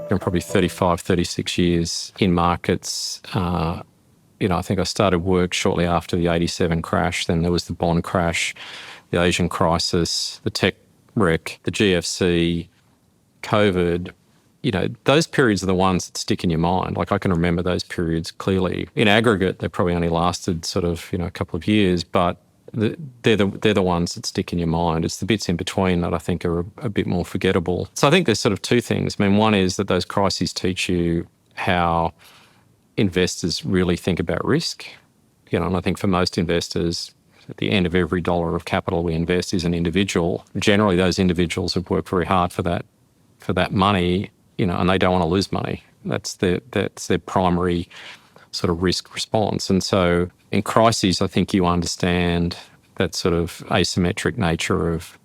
I'm probably 35, 36 years in markets. I think I started work shortly after the 87 crash. Then there was the bond crash, the Asian crisis, the tech wreck, the GFC, COVID. Those periods are the ones that stick in your mind. Like, I can remember those periods clearly. In aggregate, they probably only lasted sort of, a couple of years, but they're the ones that stick in your mind. It's the bits in between that I think are a bit more forgettable. So I think there's sort of two things. I mean, one is that those crises teach you how investors really think about risk. And I think for most investors, at the end of every dollar of capital we invest is an individual. Generally, those individuals have worked very hard for that money, and they don't want to lose money. That's their primary sort of risk response. And so in crises, I think you understand that sort of asymmetric nature of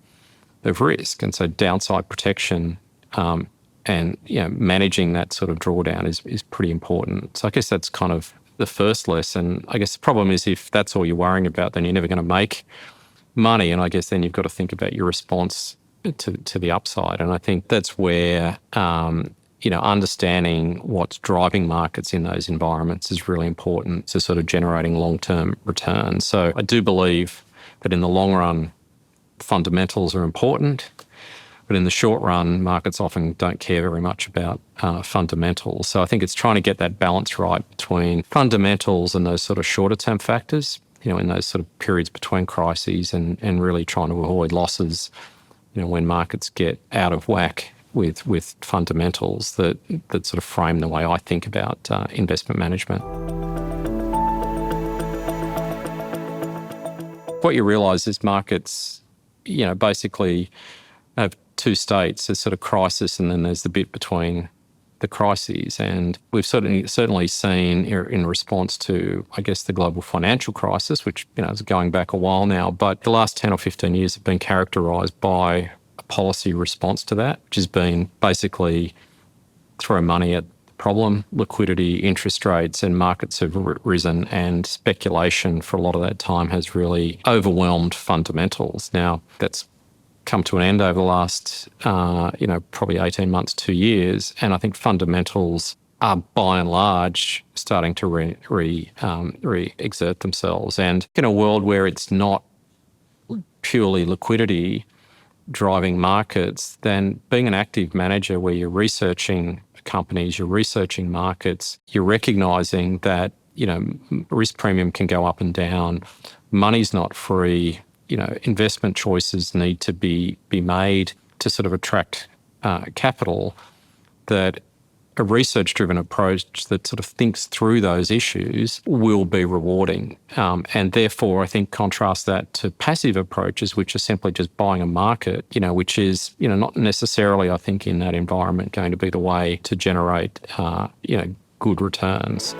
risk. And so downside protection and managing that sort of drawdown is pretty important. So I guess that's kind of the first lesson. I guess the problem is, if that's all you're worrying about, then you're never going to make money. And I guess then you've got to think about your response to the upside. And I think that's where understanding what's driving markets in those environments is really important to sort of generating long-term returns. So I do believe that in the long run, fundamentals are important, but in the short run, markets often don't care very much about fundamentals. So I think it's trying to get that balance right between fundamentals and those sort of shorter-term factors, in those sort of periods between crises, and really trying to avoid losses, when markets get out of whack with fundamentals that sort of frame the way I think about investment management. What you realise is markets, basically have two states. There's sort of crisis, and then there's the bit between the crises. And we've certainly seen in response to, I guess, the global financial crisis, which is going back a while now, but the last 10 or 15 years have been characterised by a policy response to that, which has been basically throw money at the problem, liquidity, interest rates, and markets have risen, and speculation for a lot of that time has really overwhelmed fundamentals. Now, that's come to an end over the last, probably 18 months, 2 years. And I think fundamentals are by and large starting to re-exert themselves. And in a world where it's not purely liquidity driving markets, then being an active manager where you're researching companies, you're researching markets, you're recognising that, risk premium can go up and down, money's not free, investment choices need to be made to sort of attract capital, that a research-driven approach that sort of thinks through those issues will be rewarding. And therefore, I think contrast that to passive approaches, which are simply just buying a market, which is, not necessarily, I think, in that environment going to be the way to generate, good returns.